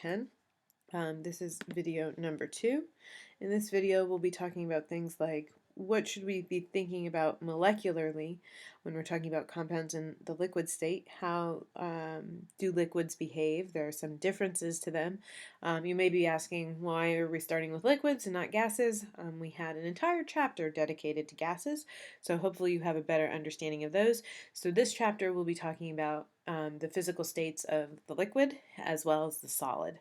Ch10. This is video number 2. In this video, we'll be talking about things like what should we be thinking about molecularly when we're talking about compounds in the liquid state. How do liquids behave? There are some differences to them. You may be asking, why are we starting with liquids and not gases? We had an entire chapter dedicated to gases, so hopefully you have a better understanding of those. So this chapter will be talking about the physical states of the liquid as well as the solid.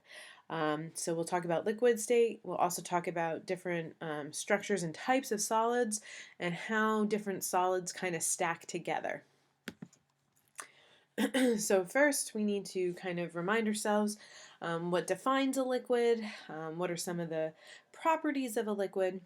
So we'll talk about liquid state. We'll also talk about different structures and types of solids and how different solids kind of stack together. So first we need to kind of remind ourselves what defines a liquid, what are some of the properties of a liquid.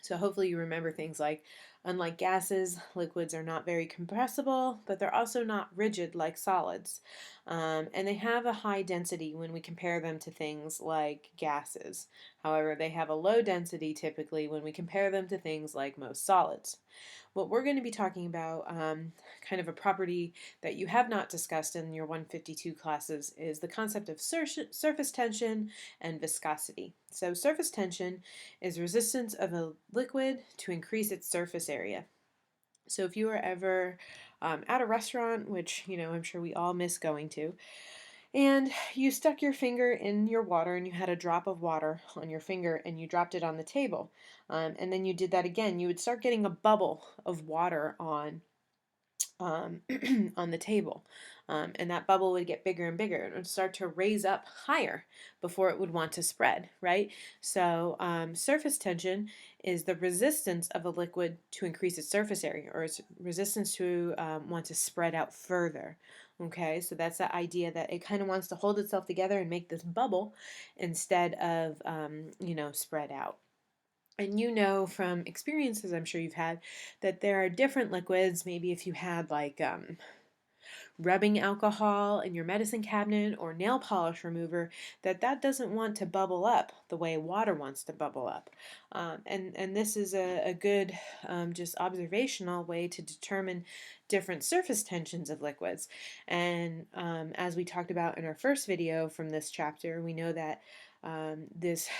So hopefully you remember things like, unlike gases, liquids are not very compressible, but they're also not rigid like solids. And they have a high density when we compare them to things like gases. However, they have a low density typically when we compare them to things like most solids. What we're going to be talking about, kind of a property that you have not discussed in your 152 classes, is the concept of surface tension and viscosity. So surface tension is resistance of a liquid to increase its surface area. So if you were ever at a restaurant, which I'm sure we all miss going to, and you stuck your finger in your water and you had a drop of water on your finger and you dropped it on the table, and then you did that again, you would start getting a bubble of water on on the table. And that bubble would get bigger and bigger. It would start to raise up higher before it would want to spread, right? So surface tension is the resistance of a liquid to increase its surface area, or its resistance to want to spread out further. Okay, so that's the idea that it kind of wants to hold itself together and make this bubble instead of, spread out. And you know from experiences I'm sure you've had that there are different liquids. Maybe if you had like rubbing alcohol in your medicine cabinet or nail polish remover, that doesn't want to bubble up the way water wants to bubble up. And this is a good just observational way to determine different surface tensions of liquids. And as we talked about in our first video from this chapter, we know that this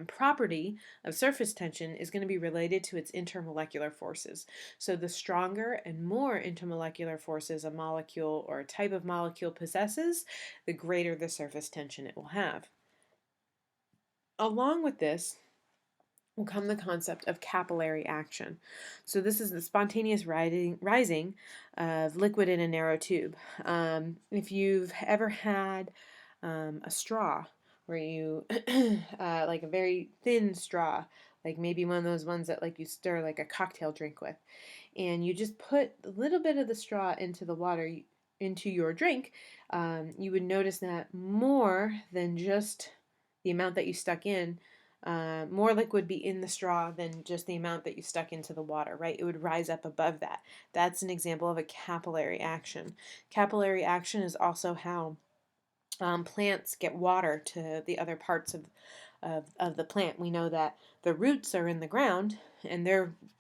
property of surface tension is going to be related to its intermolecular forces. So the stronger and more intermolecular forces a molecule or a type of molecule possesses, the greater the surface tension it will have. Along with this will come the concept of capillary action. So this is the spontaneous rising of liquid in a narrow tube. If you've ever had a straw where you, like a very thin straw, like maybe one of those ones that like you stir like a cocktail drink with, and you just put a little bit of the straw into the water, into your drink, you would notice that more than just the amount that you stuck in, more liquid would be in the straw than just the amount that you stuck into the water, right? It would rise up above that. That's an example of a capillary action. Capillary action is also how plants get water to the other parts of the plant. We know that the roots are in the ground and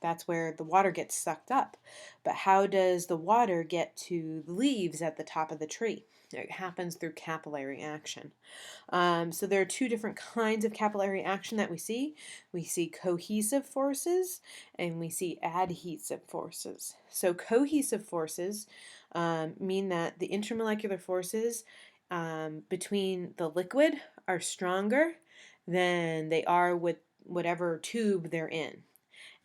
that's where the water gets sucked up. But how does the water get to the leaves at the top of the tree? It happens through capillary action. So there are two different kinds of capillary action that we see. We see cohesive forces and we see adhesive forces. So cohesive forces mean that the intermolecular forces between the liquid are stronger than they are with whatever tube they're in.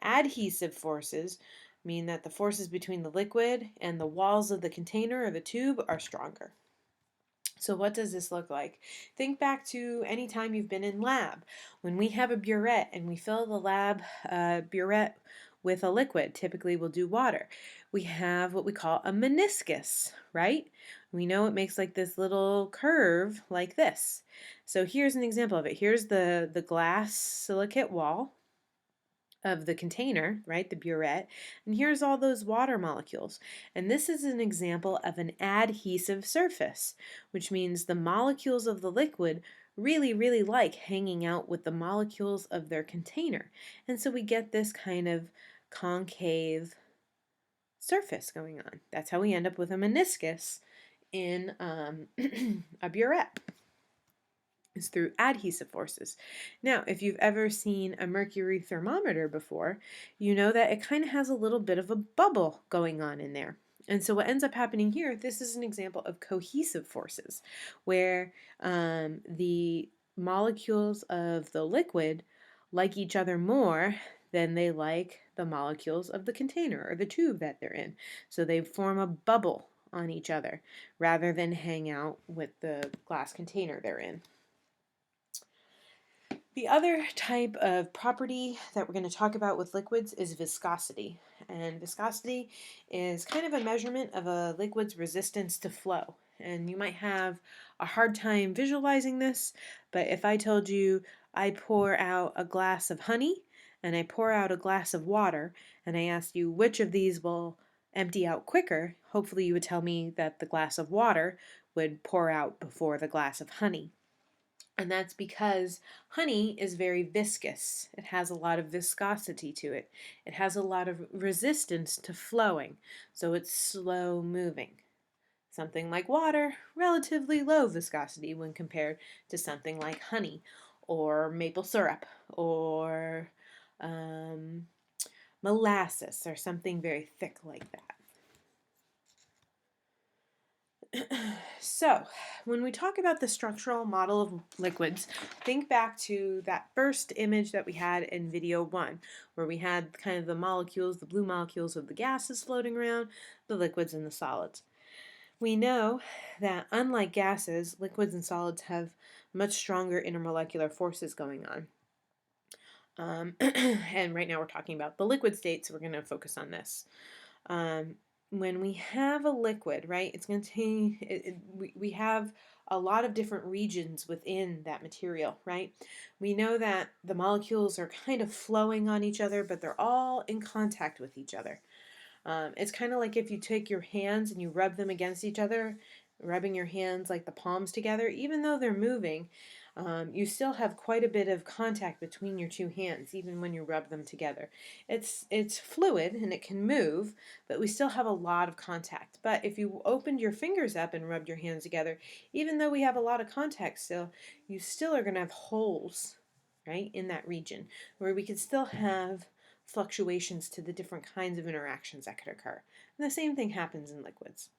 Adhesive forces mean that the forces between the liquid and the walls of the container or the tube are stronger. So what does this look like? Think back to any time you've been in lab. When we have a burette and we fill the lab burette with a liquid, typically we'll do water. We have what we call a meniscus, right? We know it makes like this little curve like this. So here's an example of it. Here's the glass silicate wall of the container, right, the burette, and here's all those water molecules. And this is an example of an adhesive surface, which means the molecules of the liquid really like hanging out with the molecules of their container. And so we get this kind of concave surface going on. That's how we end up with a meniscus in a burette. is through adhesive forces. Now, if you've ever seen a mercury thermometer before, you know that it kind of has a little bit of a bubble going on in there. And so what ends up happening here, this is an example of cohesive forces, where the molecules of the liquid like each other more than they like the molecules of the container or the tube that they're in. So they form a bubble on each other rather than hang out with the glass container they're in. The other type of property that we're going to talk about with liquids is viscosity. And viscosity is kind of a measurement of a liquid's resistance to flow. And you might have a hard time visualizing this, but if I told you I pour out a glass of honey and I pour out a glass of water, and I asked you which of these will empty out quicker, hopefully you would tell me that the glass of water would pour out before the glass of honey. And that's because honey is very viscous. It has a lot of viscosity to it. It has a lot of resistance to flowing, so it's slow moving. Something like water, relatively low viscosity when compared to something like honey or maple syrup or molasses or something very thick like that. So, when we talk about the structural model of liquids, think back to that first image that we had in video 1, where we had kind of the molecules, the blue molecules of the gases floating around, the liquids and the solids. We know that unlike gases, liquids and solids have much stronger intermolecular forces going on. And right now we're talking about the liquid state, so we're going to focus on this. When we have a liquid, right, it's going to we have a lot of different regions within that material, right? We know that the molecules are kind of flowing on each other, but they're all in contact with each other. It's kind of like if you take your hands and you rub them against each other, rubbing your hands like the palms together, even though they're moving, you still have quite a bit of contact between your two hands, even when you rub them together. It's fluid and it can move, but we still have a lot of contact. But if you opened your fingers up and rubbed your hands together, even though we have a lot of contact still, you still are going to have holes, right, in that region, where we could still have fluctuations to the different kinds of interactions that could occur. And the same thing happens in liquids.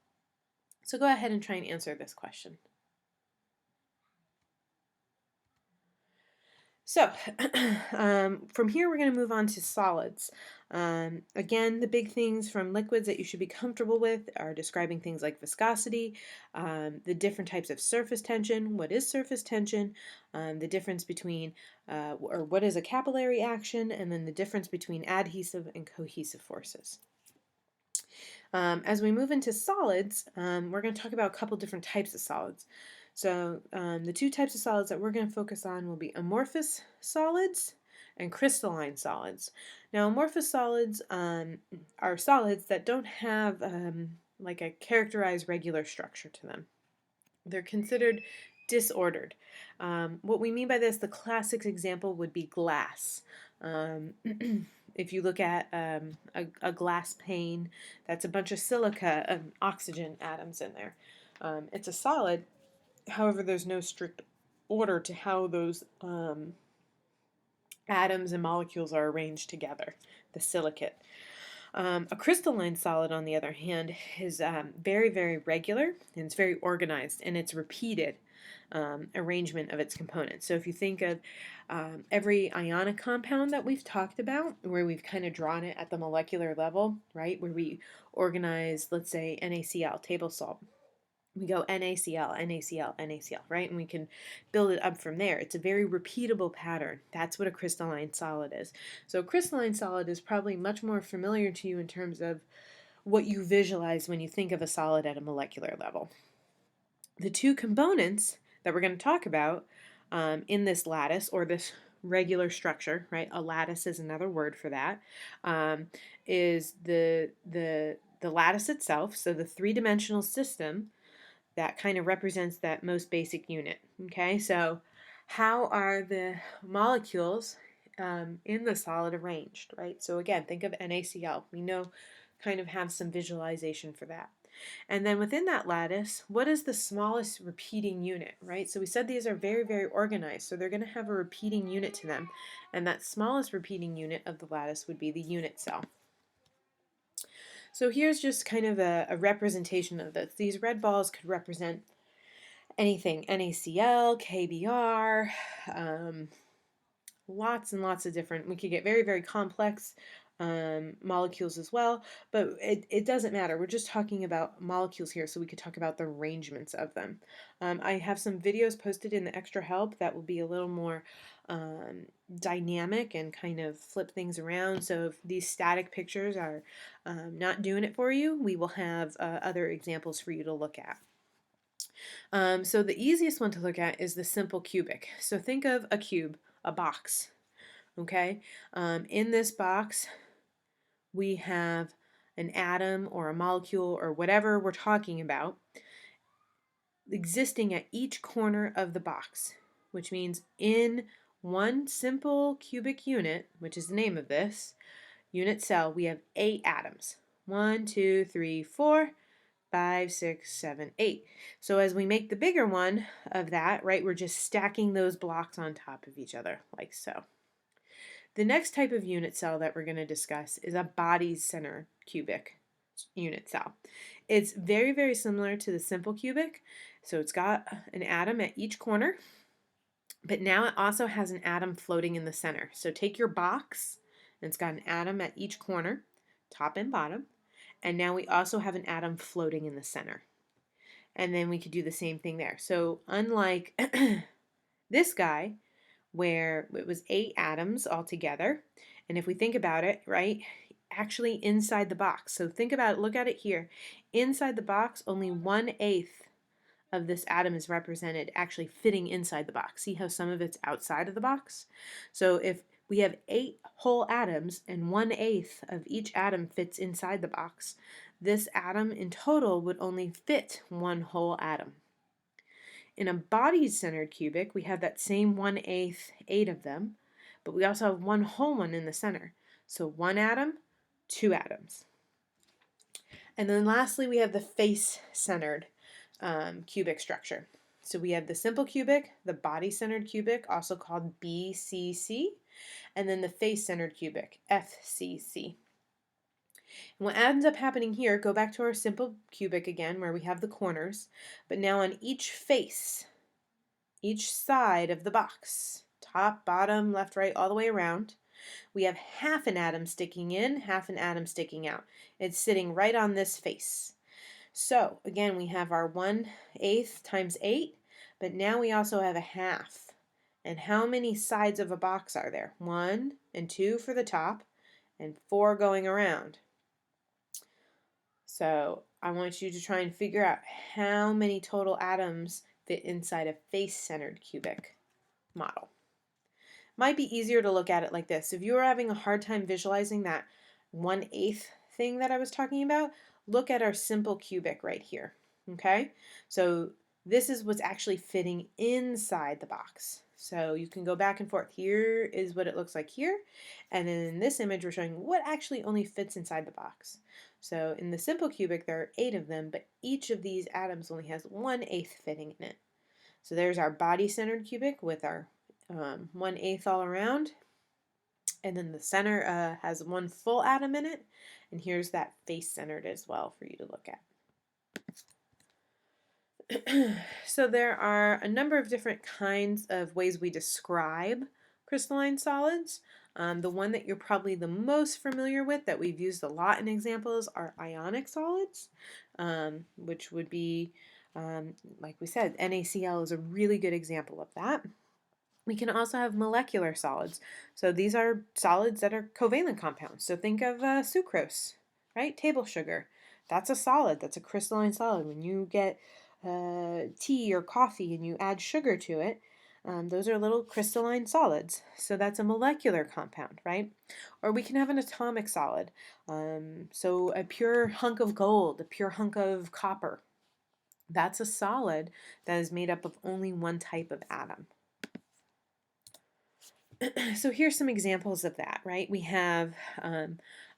So go ahead and try and answer this question. So, from here we're going to move on to solids. Again, the big things from liquids that you should be comfortable with are describing things like viscosity, the different types of surface tension, what is surface tension, the difference between, or what is a capillary action, and then the difference between adhesive and cohesive forces. As we move into solids, we're going to talk about a couple different types of solids. So the two types of solids that we're going to focus on will be amorphous solids and crystalline solids. Now, amorphous solids are solids that don't have like a characterized regular structure to them. They're considered disordered. What we mean by this, the classic example would be glass. If you look at a glass pane, that's a bunch of silica and oxygen atoms in there. It's a solid. However, there's no strict order to how those atoms and molecules are arranged together, the silicate. A crystalline solid, on the other hand, is very, very regular, and it's very organized, and it's repeated arrangement of its components. So if you think of every ionic compound that we've talked about, where we've kind of drawn it at the molecular level, right, where we organize, let's say, NaCl, table salt. We go NaCl, NaCl, NaCl, right? And we can build it up from there. It's a very repeatable pattern. That's what a crystalline solid is. So a crystalline solid is probably much more familiar to you in terms of what you visualize when you think of a solid at a molecular level. The two components that we're going to talk about in this lattice, or this regular structure, right? A lattice is another word for that. Is the lattice itself, so the three-dimensional system that kind of represents that most basic unit. Okay, so how are the molecules in the solid arranged, right? So again, think of NaCl. We know, kind of have some visualization for that. And then within that lattice, what is the smallest repeating unit, right? So we said these are very, very organized, so they're going to have a repeating unit to them. And that smallest repeating unit of the lattice would be the unit cell. So here's just kind of a representation of this. These red balls could represent anything, NaCl, KBr, lots and lots of different, we could get very, very complex molecules as well, but it doesn't matter. We're just talking about molecules here, so we could talk about the arrangements of them. I have some videos posted in the extra help that will be a little more dynamic and kind of flip things around. So if these static pictures are not doing it for you, we will have other examples for you to look at. So the easiest one to look at is the simple cubic. So think of a cube, a box, okay? In this box, we have an atom or a molecule or whatever we're talking about existing at each corner of the box, which means in one simple cubic unit, which is the name of this unit cell, we have 8 atoms. 1, 2, 3, 4, 5, 6, 7, 8. So as we make the bigger one of that, right, we're just stacking those blocks on top of each other, like so. The next type of unit cell that we're going to discuss is a body-centered cubic unit cell. It's very, very similar to the simple cubic. So it's got an atom at each corner, but now it also has an atom floating in the center. So take your box, and it's got an atom at each corner, top and bottom, and now we also have an atom floating in the center. And then we could do the same thing there. So unlike this guy, where it was 8 atoms altogether, and if we think about it, right, actually inside the box. So think about it, look at it here. Inside the box, only 1/8 of this atom is represented actually fitting inside the box. See how some of it's outside of the box? So if we have 8 whole atoms and 1/8 of each atom fits inside the box, this atom in total would only fit 1 whole atom. In a body-centered cubic, we have that same 1/8, 8 of them, but we also have 1 whole one in the center. So 1 atom, 2 atoms. And then lastly, we have the face-centered cubic structure. So we have the simple cubic, the body-centered cubic, also called BCC, and then the face-centered cubic, FCC. And what ends up happening here, go back to our simple cubic again where we have the corners, but now on each face, each side of the box, top, bottom, left, right, all the way around, we have half an atom sticking in, half an atom sticking out. It's sitting right on this face. So again, we have our 1/8 times 8, but now we also have a half. And how many sides of a box are there? 1 and 2 for the top, and 4 going around. So I want you to try and figure out how many total atoms fit inside a face-centered cubic model. Might be easier to look at it like this. If you were having a hard time visualizing that 1/8 thing that I was talking about, look at our simple cubic right here. Okay? So this is what's actually fitting inside the box. So you can go back and forth. Here is what it looks like here. And then in this image, we're showing what actually only fits inside the box. So in the simple cubic, there are 8 of them, but each of these atoms only has 1/8 fitting in it. So there's our body-centered cubic with our 1/8 all around. And then the center has 1 full atom in it. And here's that face-centered as well for you to look at. So there are a number of different kinds of ways we describe crystalline solids. The one that you're probably the most familiar with that we've used a lot in examples are ionic solids, which would be, like we said, NaCl is a really good example of that. We can also have molecular solids. So these are solids that are covalent compounds. So think of sucrose, right? Table sugar. That's a solid. That's a crystalline solid. When you get tea or coffee and you add sugar to it, those are little crystalline solids. So that's a molecular compound, right? Or we can have an atomic solid. So a pure hunk of gold, a pure hunk of copper. That's a solid that is made up of only one type of atom. So here's some examples of that, right? We have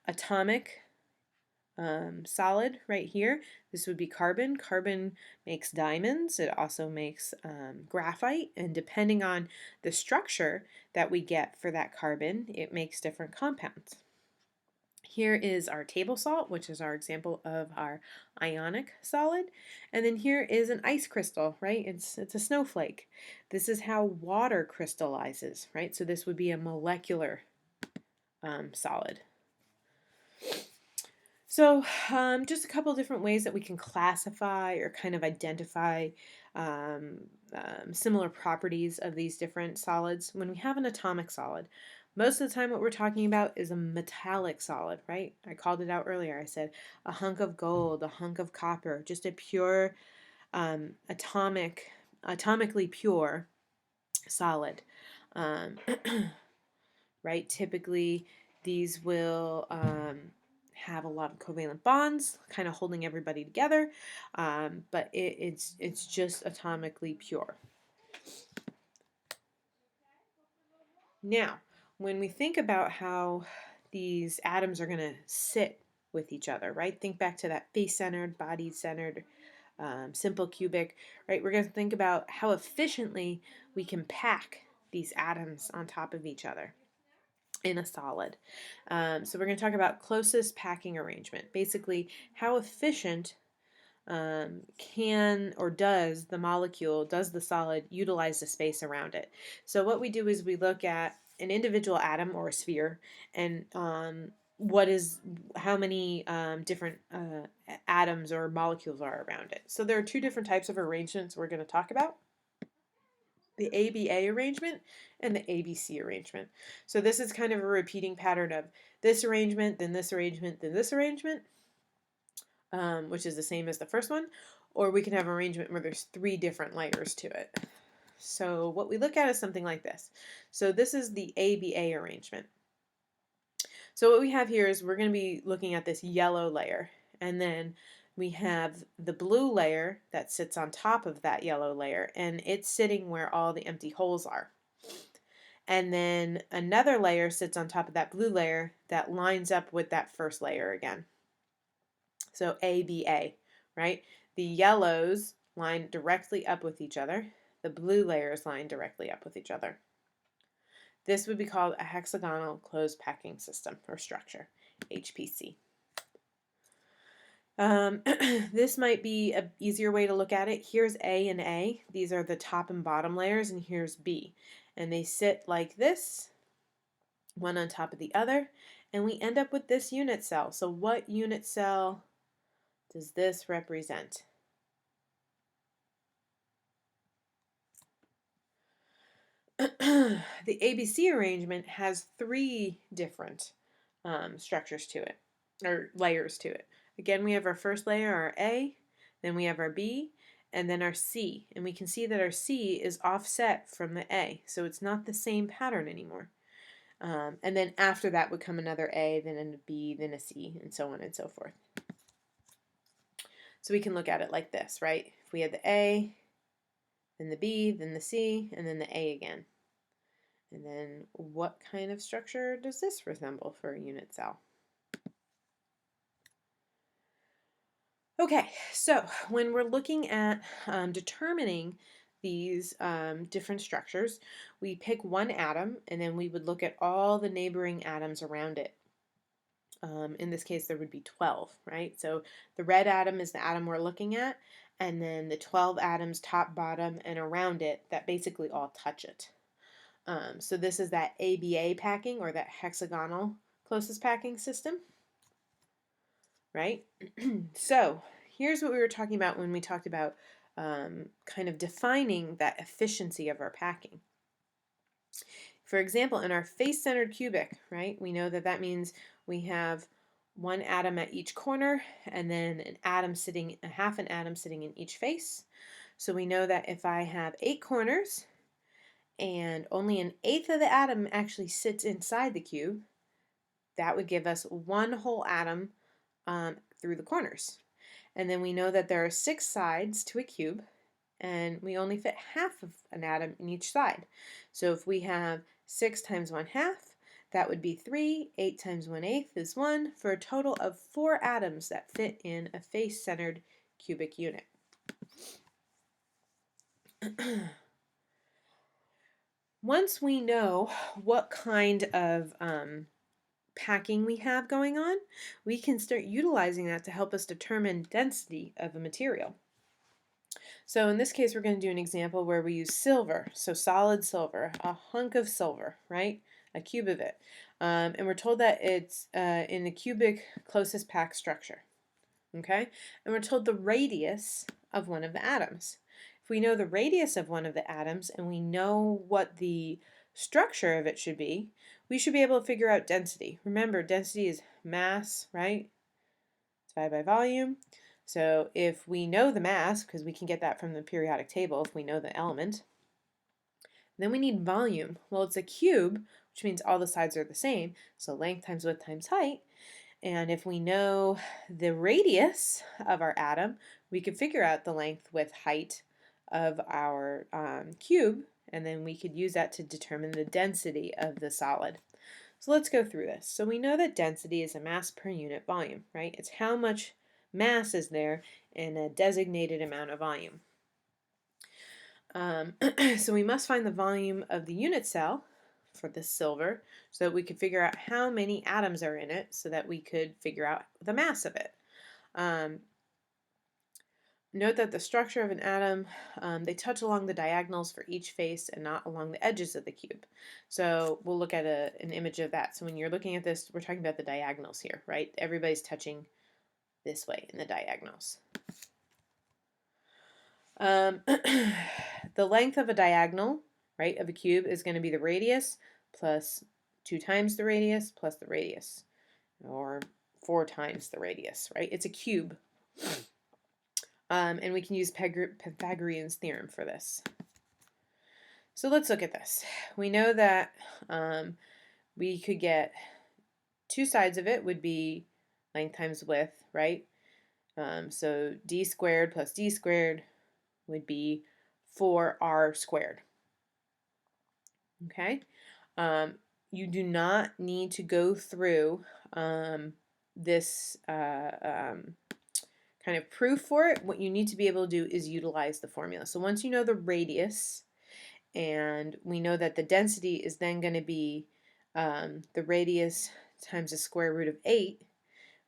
atomic solid right here. This would be carbon. Carbon makes diamonds. It also makes graphite, and depending on the structure that we get for that carbon, it makes different compounds. Here is our table salt, which is our example of our ionic solid. And then here is an ice crystal, right? It's a snowflake. This is how water crystallizes, right? So this would be a molecular solid. So just a couple different ways that we can classify or kind of identify similar properties of these different solids. When we have an atomic solid, most of the time what we're talking about is a metallic solid, right? I called it out earlier. I said a hunk of gold, a hunk of copper, just a pure atomically pure solid. Right? Typically these will have a lot of covalent bonds, kind of holding everybody together, but it's just atomically pure. Now, when we think about how these atoms are going to sit with each other, right? Think back to that face-centered, body-centered, simple cubic, right? We're going to think about how efficiently we can pack these atoms on top of each other in a solid. So we're going to talk about closest packing arrangement. Basically, how efficient can or does the solid utilize the space around it. So what we do is we look at an individual atom or a sphere and how many different atoms or molecules are around it. So there are two different types of arrangements we're going to talk about: the ABA arrangement and the ABC arrangement. So this is kind of a repeating pattern of this arrangement, then this arrangement, then this arrangement, which is the same as the first one, or we can have an arrangement where there's 3 different layers to it. So what we look at is something like this. So this is the ABA arrangement. So what we have here is we're going to be looking at this yellow layer, and then we have the blue layer that sits on top of that yellow layer, and it's sitting where all the empty holes are. And then another layer sits on top of that blue layer that lines up with that first layer again. So ABA, right? The yellows line directly up with each other. The blue layers line directly up with each other. This would be called a hexagonal closed packing system or structure, HPC. This might be an easier way to look at it. Here's A and A. These are the top and bottom layers, and here's B. And they sit like this, one on top of the other, and we end up with this unit cell. So what unit cell does this represent? The ABC arrangement has 3 different structures to it, or layers to it. Again, we have our first layer, our A, then we have our B, and then our C. And we can see that our C is offset from the A, so it's not the same pattern anymore. And then after that would come another A, then a B, then a C, and so on and so forth. So we can look at it like this, right? If we had the A, then the B, then the C, and then the A again. And then what kind of structure does this resemble for a unit cell? Okay, so when we're looking at determining these different structures, we pick one atom and then we would look at all the neighboring atoms around it. In this case, there would be 12, right? So the red atom is the atom we're looking at, and then the 12 atoms top, bottom, and around it that basically all touch it. So this is that ABA packing, or that hexagonal closest packing system, right? So here's what we were talking about when we talked about kind of defining that efficiency of our packing. For example, in our face-centered cubic, right, we know that that means we have one atom at each corner and then half an atom sitting in each face. So we know that if I have 8 corners and only an eighth of the atom actually sits inside the cube, that would give us one whole atom through the corners. And then we know that there are 6 sides to a cube, and we only fit half of an atom in each side. So if we have 6 times 1/2, That would be 3. 8 times 1/8 is 1, for a total of 4 atoms that fit in a face-centered cubic unit. Once we know what kind of packing we have going on, we can start utilizing that to help us determine density of a material. So in this case, we're going to do an example where we use silver, so solid silver, a hunk of silver, right? A cube of it. And we're told that it's in the cubic closest packed structure, okay? And we're told the radius of one of the atoms. If we know the radius of one of the atoms and we know what the structure of it should be, we should be able to figure out density. Remember, density is mass, right? Divided by volume. So if we know the mass, because we can get that from the periodic table if we know the element, then we need volume. Well, it's a cube, which means all the sides are the same, so length times width times height. And if we know the radius of our atom, we can figure out the length, width, height of our cube, and then we could use that to determine the density of the solid. So let's go through this. So we know that density is a mass per unit volume, right? It's how much mass is there in a designated amount of volume. So we must find the volume of the unit cell for the silver so that we could figure out how many atoms are in it so that we could figure out the mass of it. Note that the structure of an atom, they touch along the diagonals for each face and not along the edges of the cube. So we'll look at an image of that. So when you're looking at this, we're talking about the diagonals here, right? Everybody's touching this way in the diagonals. The length of a diagonal, right, of a cube is going to be the radius plus 2 times the radius plus the radius, or 4 times the radius, right? It's a cube. And we can use Pythagorean's theorem for this. So let's look at this. We know that we could get 2 sides of it would be length times width, right? So d squared plus d squared would be 4r squared. Okay? You do not need to go through this kind of proof for it. What you need to be able to do is utilize the formula. So once you know the radius, and we know that the density is then going to be the radius times the square root of 8,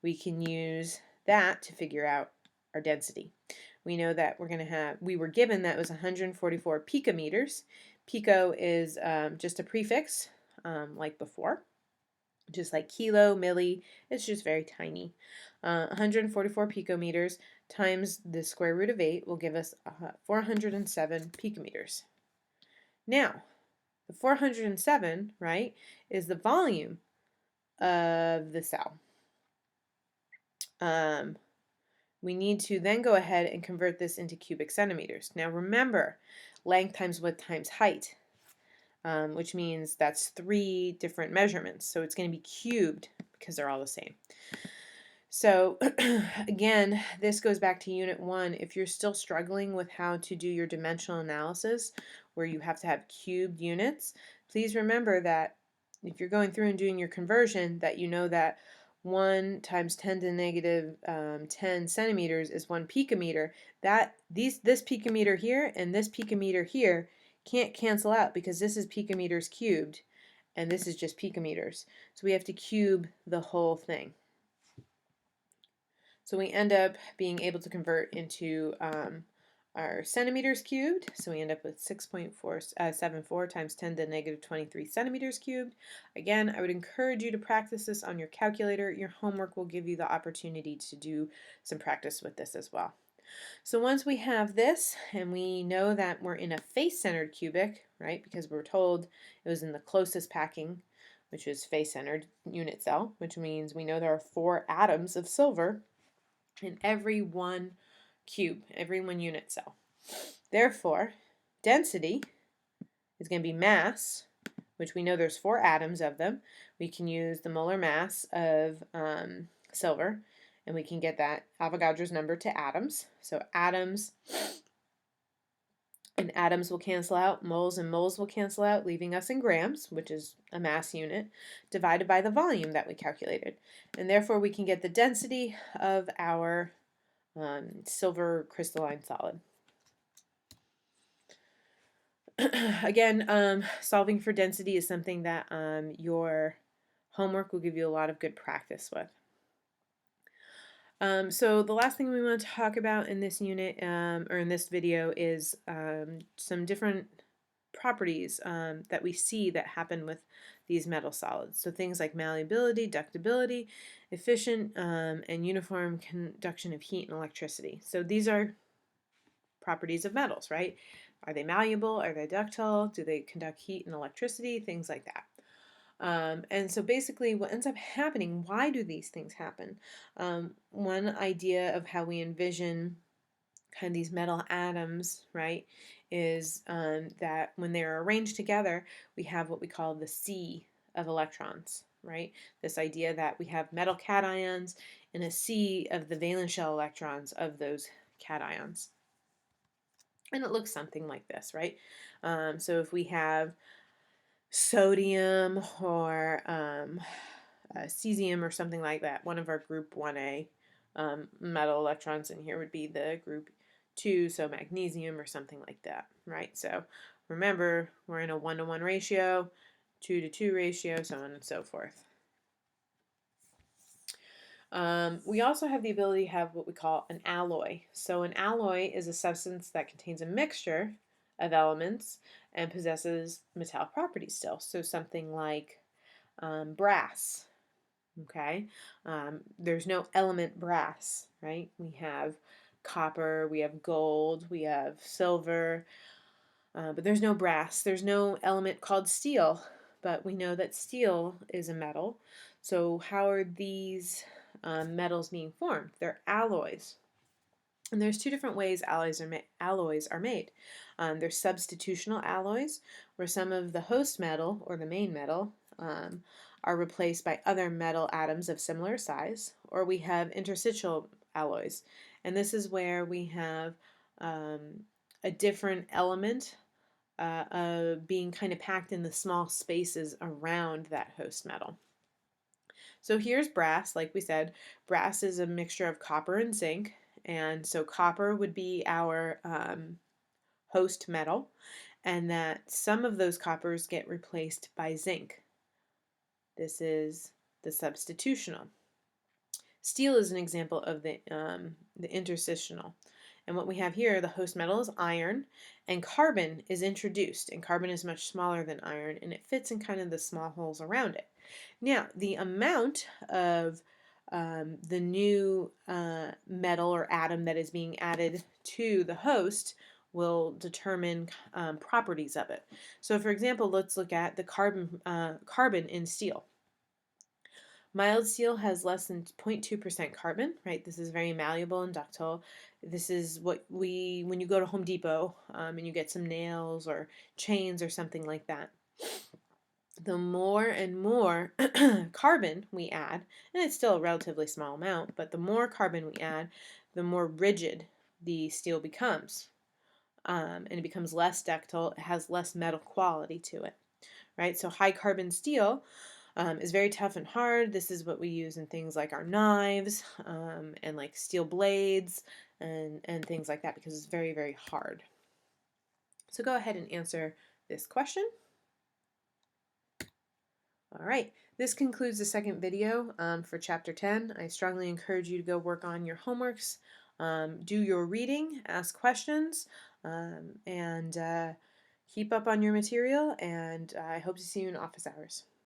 we can use that to figure out our density. We know that we were given that it was 144 picometers. Pico is just a prefix, like before, just like kilo, milli, it's just very tiny. 144 picometers times the square root of 8 will give us 407 picometers. Now, the 407, right, is the volume of the cell. We need to then go ahead and convert this into cubic centimeters. Now remember, length times width times height, which means that's 3 different measurements. So it's going to be cubed because they're all the same. So again, this goes back to Unit 1. If you're still struggling with how to do your dimensional analysis, where you have to have cubed units, please remember that if you're going through and doing your conversion, that you know that 1 times 10 to the negative 10 centimeters is 1 picometer. This picometer here and this picometer here can't cancel out because this is picometers cubed and this is just picometers. So we have to cube the whole thing. So we end up being able to convert into our centimeters cubed. So we end up with 6.474 times 10 to the negative 23 centimeters cubed. Again, I would encourage you to practice this on your calculator. Your homework will give you the opportunity to do some practice with this as well. So once we have this, and we know that we're in a face-centered cubic, right, because we're told it was in the closest packing, which is face-centered unit cell, which means we know there are 4 atoms of silver in every one cube, every one unit cell. Therefore, density is going to be mass, which we know there's 4 atoms of them. We can use the molar mass of silver, and we can get that Avogadro's number to atoms. So atoms and atoms will cancel out, moles and moles will cancel out, leaving us in grams, which is a mass unit, divided by the volume that we calculated. And therefore we can get the density of our silver crystalline solid. Again, solving for density is something that your homework will give you a lot of good practice with. So the last thing we want to talk about in this unit or in this video is some different properties that we see that happen with these metal solids. So things like malleability, ductility, efficient and uniform conduction of heat and electricity. So these are properties of metals, right? Are they malleable? Are they ductile? Do they conduct heat and electricity? Things like that. And so basically what ends up happening, why do these things happen? One idea of how we envision kind of these metal atoms, right, is that when they're arranged together, we have what we call the sea of electrons, right? This idea that we have metal cations and a sea of the valence shell electrons of those cations. And it looks something like this, right? So if we have sodium or cesium or something like that, one of our group 1A metal electrons in here would be the group 2, so magnesium or something like that, right? So remember, we're in a 1-to-1 ratio, 2-to-2 ratio, so on and so forth. We also have the ability to have what we call an alloy. So an alloy is a substance that contains a mixture of elements and possesses metallic properties still. So something like brass, okay? There's no element brass, right? We have copper, we have gold, we have silver, but there's no brass. There's no element called steel, but we know that steel is a metal. So how are these metals being formed? They're alloys. And there's two different ways alloys are made. There's substitutional alloys, where some of the host metal, or the main metal, are replaced by other metal atoms of similar size, or we have interstitial alloys. And this is where we have a different element being kind of packed in the small spaces around that host metal. So here's brass. Like we said, brass is a mixture of copper and zinc, and so copper would be our host metal, and that some of those coppers get replaced by zinc. This is the substitutional. Steel is an example of the interstitial. And what we have here, the host metal is iron, and carbon is introduced, and carbon is much smaller than iron, and it fits in kind of the small holes around it. Now, the amount of the new metal or atom that is being added to the host will determine properties of it. So, for example, let's look at the carbon in steel. Mild steel has less than 0.2% carbon, right? This is very malleable and ductile. This is what when you go to Home Depot and you get some nails or chains or something like that. The more and more carbon we add, and it's still a relatively small amount, but the more carbon we add, the more rigid the steel becomes. And it becomes less ductile, it has less metal quality to it, right? So high carbon steel is very tough and hard. This is what we use in things like our knives and like steel blades and things like that because it's very, very hard. So go ahead and answer this question. All right, this concludes the second video for Chapter 10. I strongly encourage you to go work on your homeworks, do your reading, ask questions, and keep up on your material, and I hope to see you in office hours.